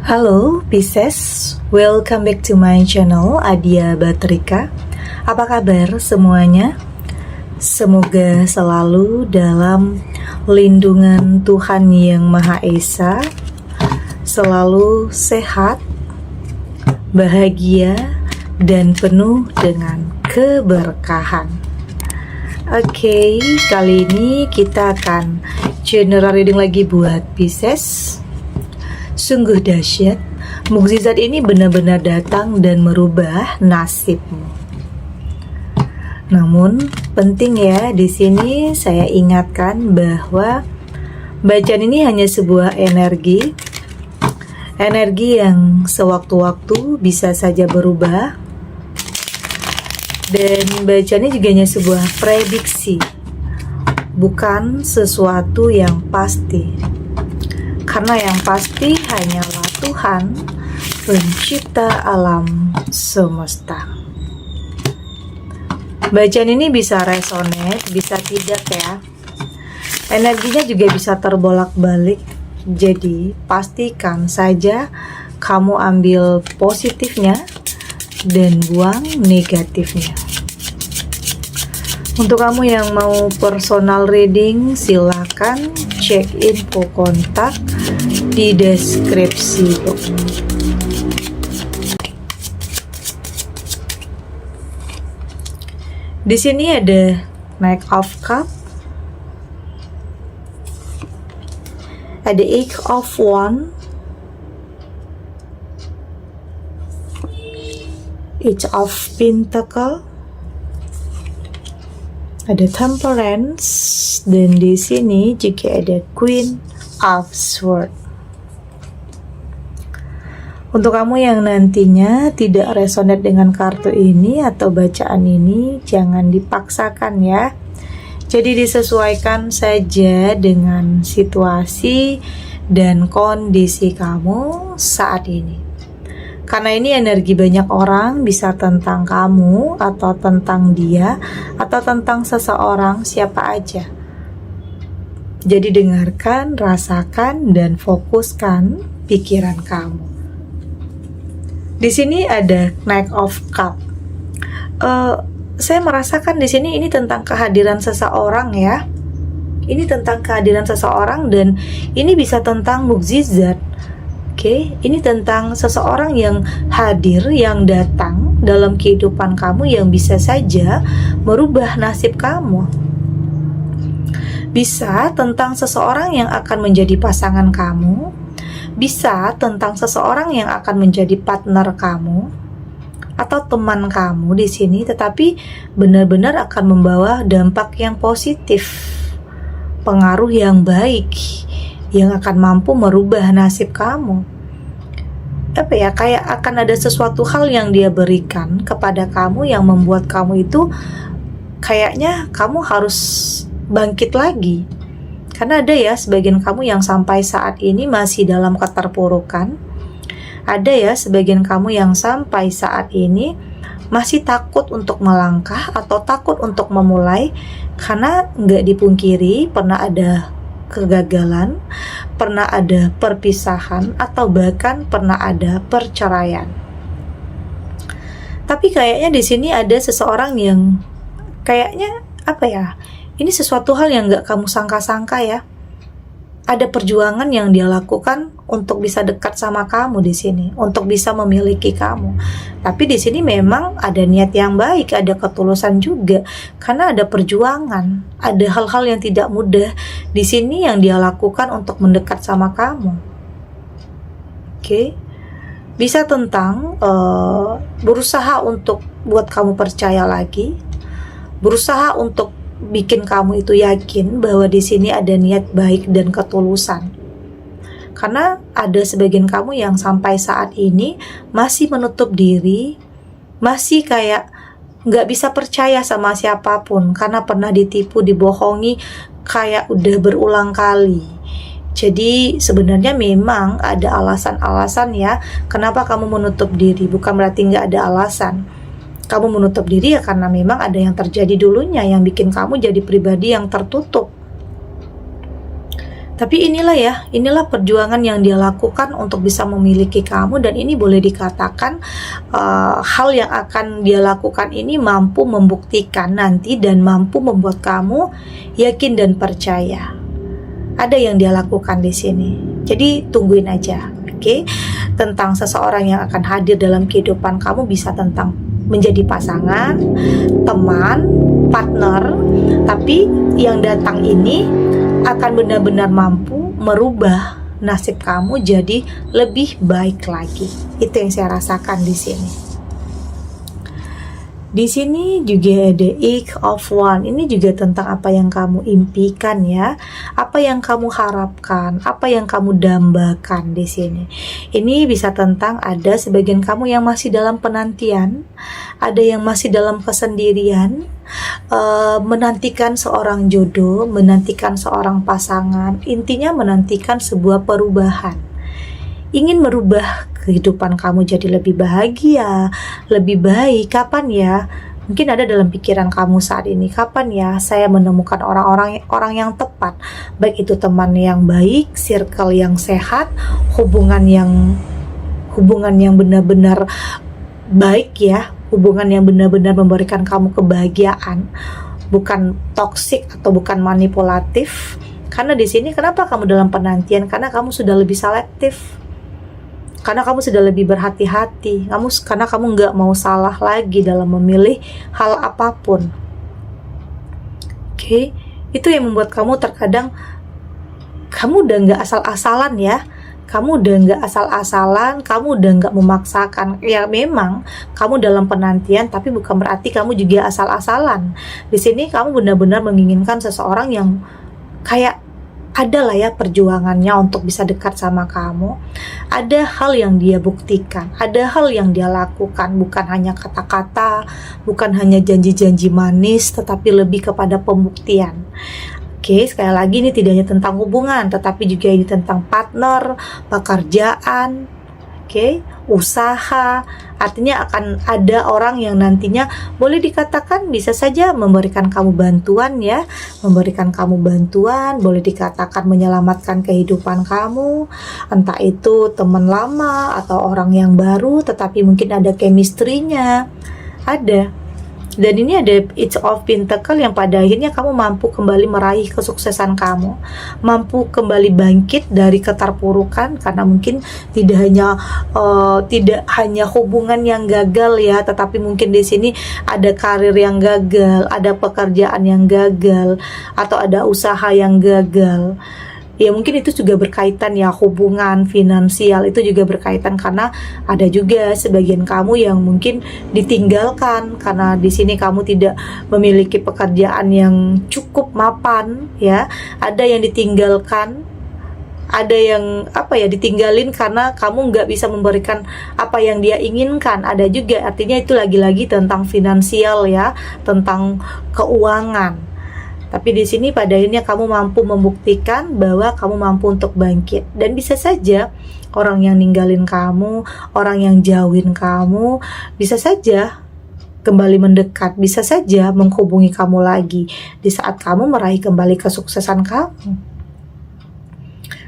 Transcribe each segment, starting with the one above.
Halo Pisces, welcome back to my channel Adia Batrika. Apa kabar semuanya? Semoga selalu dalam lindungan Tuhan Yang Maha Esa, selalu sehat, bahagia, dan penuh dengan keberkahan. Oke, kali ini kita akan general reading lagi buat Pisces. Sungguh dahsyat, mukjizat ini benar-benar datang dan merubah nasibmu. Namun penting ya, di sini saya ingatkan bahwa bacaan ini hanya sebuah energi yang sewaktu-waktu bisa saja berubah, dan bacaan ini juga hanya sebuah prediksi, bukan sesuatu yang pasti. Karena yang pasti hanyalah Tuhan, pencipta alam semesta. Bacaan ini bisa resonate, bisa tidak ya. Energinya juga bisa terbolak-balik. Jadi pastikan saja kamu ambil positifnya dan buang negatifnya. Untuk kamu yang mau personal reading, silakan cek info kontak di deskripsi box. Di sini ada Knight of Cup, ada Eight of Wands, Eight of Pentacles, ada Temperance, dan di sini juga ada Queen of Swords. Untuk kamu yang nantinya tidak resonate dengan kartu ini atau bacaan ini, jangan dipaksakan ya. Jadi disesuaikan saja dengan situasi dan kondisi kamu saat ini. Karena ini energi banyak orang, bisa tentang kamu atau tentang dia atau tentang seseorang, siapa aja. Jadi dengarkan, rasakan, dan fokuskan pikiran kamu. Di sini ada Knight of Cup. Saya merasakan di sini ini tentang kehadiran seseorang ya. Ini tentang kehadiran seseorang, dan ini bisa tentang mukjizat. Oke, ini tentang seseorang yang hadir, yang datang dalam kehidupan kamu, yang bisa saja merubah nasib kamu. Bisa tentang seseorang yang akan menjadi pasangan kamu, bisa tentang seseorang yang akan menjadi partner kamu atau teman kamu di sini, tetapi benar-benar akan membawa dampak yang positif, pengaruh yang baik, yang akan mampu merubah nasib kamu. Kayak akan ada sesuatu hal yang dia berikan kepada kamu yang membuat kamu itu kayaknya kamu harus bangkit lagi. Karena ada ya sebagian kamu yang sampai saat ini masih dalam keterpurukan. Ada ya sebagian kamu yang sampai saat ini masih takut untuk melangkah atau takut untuk memulai, karena nggak dipungkiri pernah ada kegagalan, pernah ada perpisahan, atau bahkan pernah ada perceraian. Tapi kayaknya di sini ada seseorang yang kayaknya ini sesuatu hal yang nggak kamu sangka-sangka ya. Ada perjuangan yang dia lakukan untuk bisa dekat sama kamu di sini, untuk bisa memiliki kamu. Tapi di sini memang ada niat yang baik, ada ketulusan juga, karena ada perjuangan, ada hal-hal yang tidak mudah di sini yang dia lakukan untuk mendekat sama kamu. Oke, bisa tentang berusaha untuk buat kamu percaya lagi, berusaha untuk bikin kamu itu yakin bahwa di sini ada niat baik dan ketulusan. Karena ada sebagian kamu yang sampai saat ini masih menutup diri, masih kayak nggak bisa percaya sama siapapun karena pernah ditipu, dibohongi kayak udah berulang kali. Jadi sebenarnya memang ada alasan-alasan ya kenapa kamu menutup diri, bukan berarti nggak ada alasan. Kamu menutup diri ya karena memang ada yang terjadi dulunya yang bikin kamu jadi pribadi yang tertutup. Tapi inilah perjuangan yang dia lakukan untuk bisa memiliki kamu, dan ini boleh dikatakan hal yang akan dia lakukan ini mampu membuktikan nanti dan mampu membuat kamu yakin dan percaya. Ada yang dia lakukan di sini. Jadi tungguin aja, oke? Tentang seseorang yang akan hadir dalam kehidupan kamu, bisa tentang menjadi pasangan, teman, partner, tapi yang datang ini akan benar-benar mampu merubah nasib kamu jadi lebih baik lagi. Itu yang saya rasakan di sini. Di sini juga ada Eight of Wands. Ini juga tentang apa yang kamu impikan ya, apa yang kamu harapkan, apa yang kamu dambakan di sini. Ini bisa tentang ada sebagian kamu yang masih dalam penantian, ada yang masih dalam kesendirian, menantikan seorang jodoh, menantikan seorang pasangan. Intinya menantikan sebuah perubahan. Ingin merubah kehidupan kamu jadi lebih bahagia, lebih baik. Kapan ya? Mungkin ada dalam pikiran kamu saat ini, kapan ya saya menemukan orang yang tepat, baik itu teman yang baik, circle yang sehat, hubungan yang benar-benar baik ya, hubungan yang benar-benar memberikan kamu kebahagiaan, bukan toksik atau bukan manipulatif. Karena di sini kenapa kamu dalam penantian? Karena kamu sudah lebih selektif. Karena kamu sudah lebih berhati-hati, karena kamu nggak mau salah lagi dalam memilih hal apapun. Oke, itu yang membuat kamu terkadang kamu udah nggak asal-asalan ya. Kamu udah nggak asal-asalan, kamu udah nggak memaksakan. Ya memang kamu dalam penantian, tapi bukan berarti kamu juga asal-asalan. Di sini kamu benar-benar menginginkan seseorang yang kayak ada lah ya perjuangannya untuk bisa dekat sama kamu. Ada hal yang dia buktikan, ada hal yang dia lakukan, bukan hanya kata-kata, bukan hanya janji-janji manis, tetapi lebih kepada pembuktian. Oke, sekali lagi ini tidak hanya tentang hubungan, tetapi juga ini tentang partner, pekerjaan, usaha. Artinya akan ada orang yang nantinya boleh dikatakan bisa saja memberikan kamu bantuan ya, boleh dikatakan menyelamatkan kehidupan kamu, entah itu teman lama atau orang yang baru, tetapi mungkin ada chemistry-nya, ada. Dan ini ada Eight of Pentacles yang pada akhirnya kamu mampu kembali meraih kesuksesan kamu, mampu kembali bangkit dari keterpurukan, karena mungkin tidak hanya hubungan yang gagal ya, tetapi mungkin di sini ada karir yang gagal, ada pekerjaan yang gagal, atau ada usaha yang gagal. Ya mungkin itu juga berkaitan ya, hubungan finansial itu juga berkaitan, karena ada juga sebagian kamu yang mungkin ditinggalkan karena di sini kamu tidak memiliki pekerjaan yang cukup mapan ya. Ada yang ditinggalkan, ada yang ditinggalin karena kamu nggak bisa memberikan apa yang dia inginkan. Ada juga, artinya itu lagi-lagi tentang finansial ya, tentang keuangan. Tapi di sini pada akhirnya kamu mampu membuktikan bahwa kamu mampu untuk bangkit. Dan bisa saja orang yang ninggalin kamu, orang yang jauhin kamu, bisa saja kembali mendekat, bisa saja menghubungi kamu lagi di saat kamu meraih kembali kesuksesan kamu.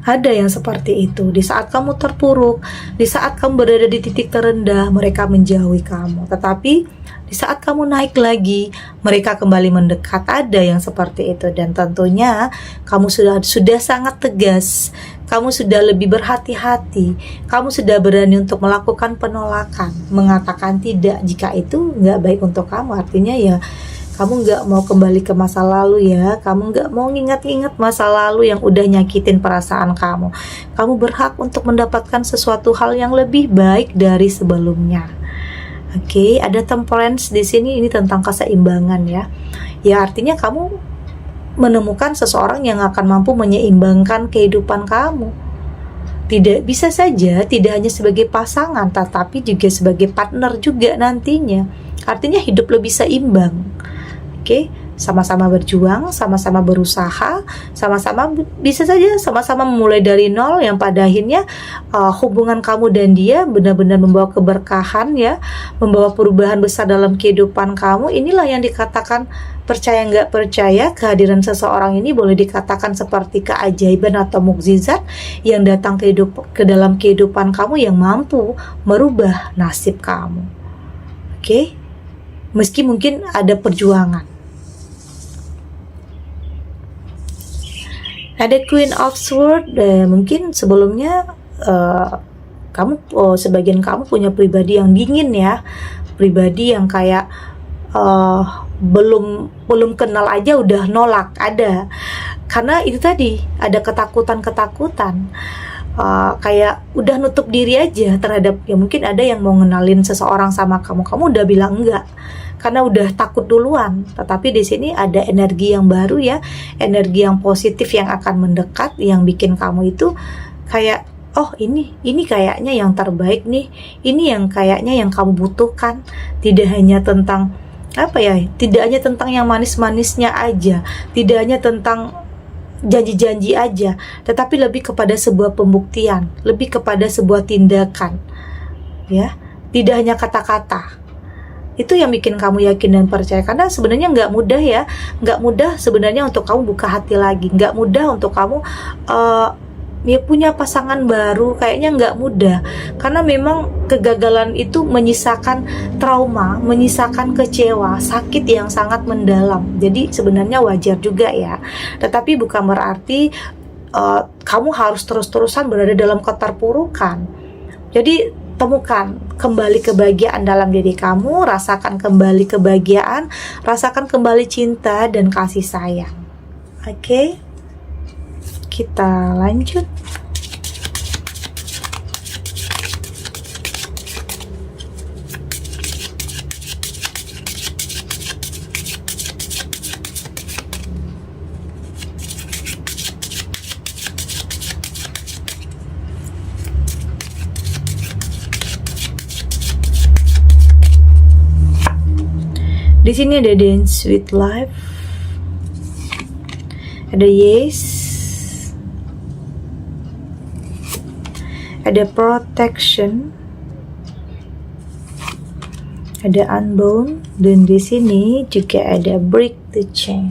Ada yang seperti itu. Di saat kamu terpuruk, di saat kamu berada di titik terendah, mereka menjauhi kamu. Tetapi di saat kamu naik lagi, mereka kembali mendekat. Ada yang seperti itu. Dan tentunya kamu sudah sangat tegas, kamu sudah lebih berhati-hati, kamu sudah berani untuk melakukan penolakan, mengatakan tidak jika itu nggak baik untuk kamu. Artinya ya kamu nggak mau kembali ke masa lalu ya, kamu nggak mau ngingat-ngingat masa lalu yang udah nyakitin perasaan kamu. Kamu berhak untuk mendapatkan sesuatu hal yang lebih baik dari sebelumnya. Oke, ada temperance di sini, ini tentang keseimbangan ya. Ya artinya kamu menemukan seseorang yang akan mampu menyeimbangkan kehidupan kamu. Tidak bisa saja, tidak hanya sebagai pasangan, tetapi juga sebagai partner juga nantinya. Artinya hidup lebih seimbang. Oke, sama-sama berjuang, sama-sama berusaha, sama-sama bisa saja sama-sama memulai dari nol, yang pada akhirnya hubungan kamu dan dia benar-benar membawa keberkahan ya, membawa perubahan besar dalam kehidupan kamu. Inilah yang dikatakan, percaya nggak percaya, kehadiran seseorang ini boleh dikatakan seperti keajaiban atau mukjizat yang datang ke dalam kehidupan kamu, yang mampu merubah nasib kamu. Oke? Meski mungkin ada perjuangan. Ada Queen of Swords, mungkin sebelumnya sebagian kamu punya pribadi yang dingin ya, pribadi yang kayak belum kenal aja udah nolak, ada. Karena itu tadi, ada ketakutan, kayak udah nutup diri aja terhadap, ya mungkin ada yang mau ngenalin seseorang sama kamu udah bilang enggak karena udah takut duluan. Tetapi di sini ada energi yang baru ya, energi yang positif yang akan mendekat, yang bikin kamu itu kayak, oh ini kayaknya yang terbaik nih, ini yang kayaknya yang kamu butuhkan. Tidak hanya tentang tidak hanya tentang yang manis-manisnya aja, tidak hanya tentang janji-janji aja, tetapi lebih kepada sebuah pembuktian, lebih kepada sebuah tindakan ya, tidak hanya kata-kata. Itu yang bikin kamu yakin dan percaya, karena sebenarnya nggak mudah ya, nggak mudah sebenarnya untuk kamu buka hati lagi, nggak mudah untuk kamu punya pasangan baru, kayaknya nggak mudah, karena memang kegagalan itu menyisakan trauma, menyisakan kecewa, sakit yang sangat mendalam. Jadi sebenarnya wajar juga ya, tetapi bukan berarti kamu harus terus-terusan berada dalam keterpurukan. Jadi temukan kembali kebahagiaan dalam diri kamu, rasakan kembali kebahagiaan, rasakan kembali cinta dan kasih sayang. Oke? Kita lanjut. Di sini ada Dance with Life, ada Yes, ada Protection, ada Unbound, dan di sini juga ada Break the Chain.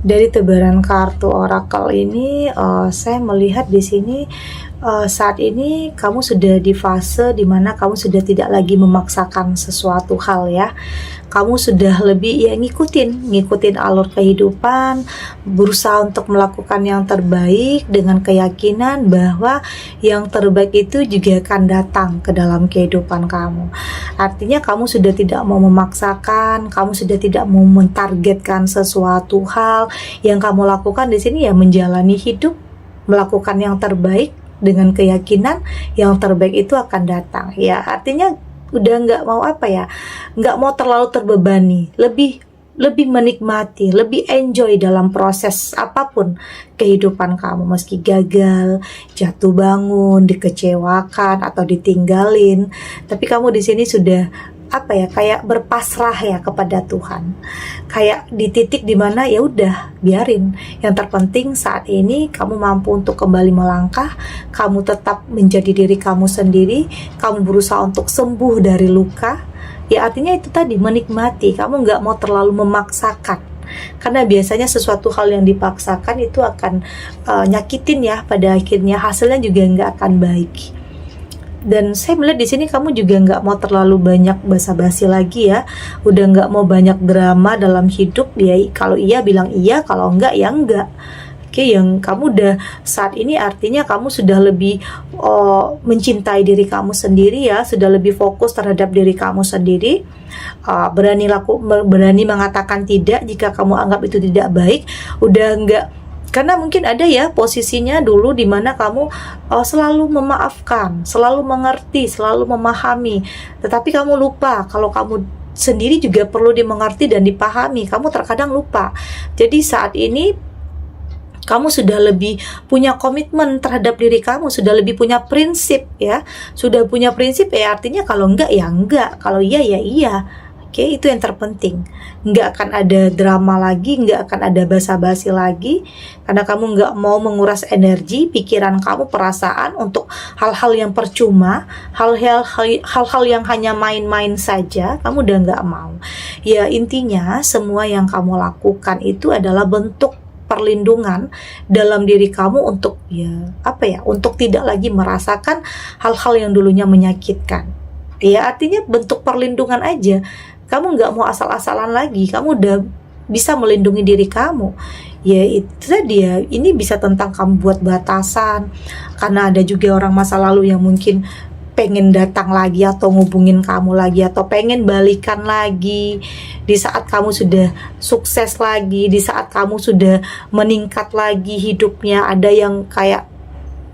Dari tebaran kartu oracle ini, saya melihat di sini saat ini kamu sudah di fase dimana kamu sudah tidak lagi memaksakan sesuatu hal ya. Kamu sudah lebih ya ngikutin alur kehidupan, berusaha untuk melakukan yang terbaik dengan keyakinan bahwa yang terbaik itu juga akan datang ke dalam kehidupan kamu. Artinya kamu sudah tidak mau memaksakan, kamu sudah tidak mau mentargetkan sesuatu hal. Yang kamu lakukan di sini ya menjalani hidup, melakukan yang terbaik dengan keyakinan yang terbaik itu akan datang. Ya artinya udah nggak mau terlalu terbebani, lebih menikmati, lebih enjoy dalam proses apapun kehidupan kamu, meski gagal, jatuh bangun, dikecewakan atau ditinggalin, tapi kamu di sini sudah kayak berpasrah ya kepada Tuhan, kayak di titik dimana ya udah biarin. Yang terpenting saat ini kamu mampu untuk kembali melangkah, kamu tetap menjadi diri kamu sendiri, kamu berusaha untuk sembuh dari luka. Ya artinya itu tadi, menikmati, kamu nggak mau terlalu memaksakan, karena biasanya sesuatu hal yang dipaksakan itu akan nyakitin ya, pada akhirnya hasilnya juga nggak akan baik. Dan saya melihat di sini kamu juga nggak mau terlalu banyak basa-basi lagi ya, udah nggak mau banyak drama dalam hidup ya. Kalau iya bilang iya, kalau enggak ya enggak. Oke, yang kamu udah saat ini artinya kamu sudah lebih mencintai diri kamu sendiri ya, sudah lebih fokus terhadap diri kamu sendiri, berani mengatakan tidak jika kamu anggap itu tidak baik. Udah enggak, karena mungkin ada ya posisinya dulu di mana kamu selalu memaafkan, selalu mengerti, selalu memahami, tetapi kamu lupa kalau kamu sendiri juga perlu dimengerti dan dipahami. Kamu terkadang lupa. Jadi saat ini kamu sudah lebih punya komitmen terhadap diri kamu, sudah lebih punya prinsip ya. Sudah punya prinsip ya artinya kalau enggak ya enggak, kalau iya ya iya. Oke, itu yang terpenting. Nggak akan ada drama lagi, nggak akan ada basa-basi lagi, karena kamu nggak mau menguras energi, pikiran kamu, perasaan untuk hal-hal yang percuma, hal-hal yang hanya main-main saja. Kamu udah nggak mau. Ya intinya semua yang kamu lakukan itu adalah bentuk perlindungan dalam diri kamu untuk untuk tidak lagi merasakan hal-hal yang dulunya menyakitkan. Ya artinya bentuk perlindungan aja. Kamu nggak mau asal-asalan lagi. Kamu udah bisa melindungi diri kamu. Ya itu tadi ya. Ini bisa tentang kamu buat batasan. Karena ada juga orang masa lalu yang mungkin pengen datang lagi atau ngubungin kamu lagi atau pengen balikan lagi di saat kamu sudah sukses lagi, di saat kamu sudah meningkat lagi hidupnya. Ada yang kayak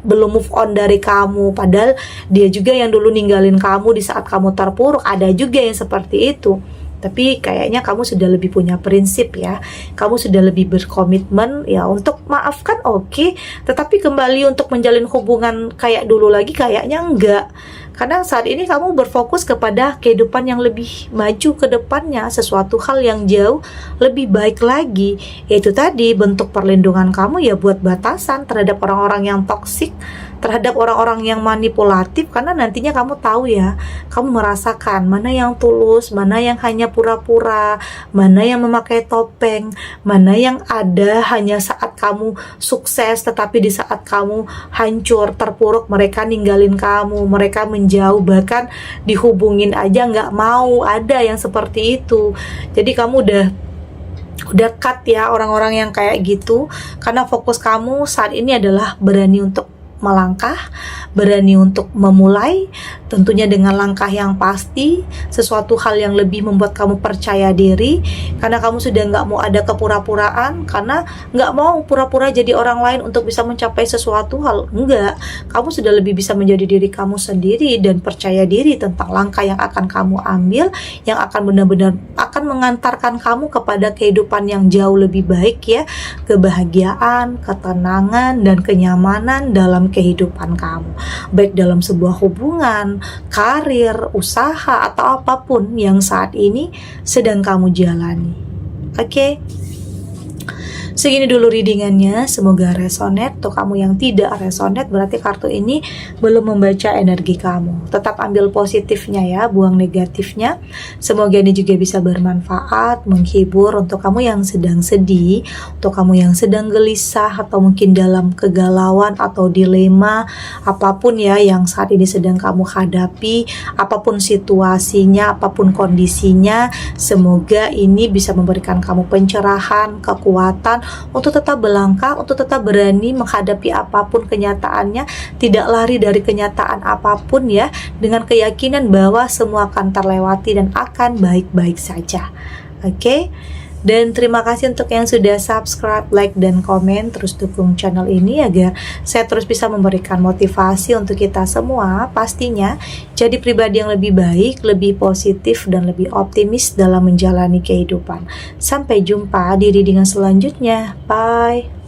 belum move on dari kamu, padahal dia juga yang dulu ninggalin kamu di saat kamu terpuruk. Ada juga yang seperti itu. Tapi kayaknya kamu sudah lebih punya prinsip ya. Kamu sudah lebih berkomitmen ya untuk maafkan, oke. Tetapi kembali untuk menjalin hubungan kayak dulu lagi kayaknya enggak. Karena saat ini kamu berfokus kepada kehidupan yang lebih maju ke depannya, sesuatu hal yang jauh lebih baik lagi. Yaitu tadi bentuk perlindungan kamu ya buat batasan terhadap orang-orang yang toksik, terhadap orang-orang yang manipulatif. Karena nantinya kamu tahu ya, kamu merasakan mana yang tulus, mana yang hanya pura-pura, mana yang memakai topeng, mana yang ada hanya saat kamu sukses, tetapi di saat kamu hancur, terpuruk, mereka ninggalin kamu, mereka menjauh, bahkan dihubungin aja nggak mau. Ada yang seperti itu. Jadi kamu udah cut ya orang-orang yang kayak gitu, karena fokus kamu saat ini adalah berani untuk melangkah, berani untuk memulai, tentunya dengan langkah yang pasti, sesuatu hal yang lebih membuat kamu percaya diri, karena kamu sudah nggak mau ada kepura-puraan, karena nggak mau pura-pura jadi orang lain untuk bisa mencapai sesuatu hal. Enggak, kamu sudah lebih bisa menjadi diri kamu sendiri dan percaya diri tentang langkah yang akan kamu ambil, yang akan benar-benar akan mengantarkan kamu kepada kehidupan yang jauh lebih baik ya, kebahagiaan, ketenangan, dan kenyamanan dalam kehidupan kamu, baik dalam sebuah hubungan, karir, usaha, atau apapun yang saat ini sedang kamu jalani. Oke? Segini dulu readingannya, semoga resonate. Untuk kamu yang tidak resonate, berarti kartu ini belum membaca energi kamu. Tetap ambil positifnya ya, buang negatifnya. Semoga ini juga bisa bermanfaat, menghibur untuk kamu yang sedang sedih, untuk kamu yang sedang gelisah, atau mungkin dalam kegalauan atau dilema, apapun ya yang saat ini sedang kamu hadapi, apapun situasinya, apapun kondisinya. Semoga ini bisa memberikan kamu pencerahan, kekuatan, untuk tetap berlangkah, untuk tetap berani menghadapi apapun kenyataannya, tidak lari dari kenyataan apapun ya, dengan keyakinan bahwa semua akan terlewati dan akan baik-baik saja. Oke? Dan terima kasih untuk yang sudah subscribe, like, dan komen. Terus dukung channel ini agar saya terus bisa memberikan motivasi untuk kita semua, pastinya jadi pribadi yang lebih baik, lebih positif, dan lebih optimis dalam menjalani kehidupan. Sampai jumpa di readingan selanjutnya. Bye.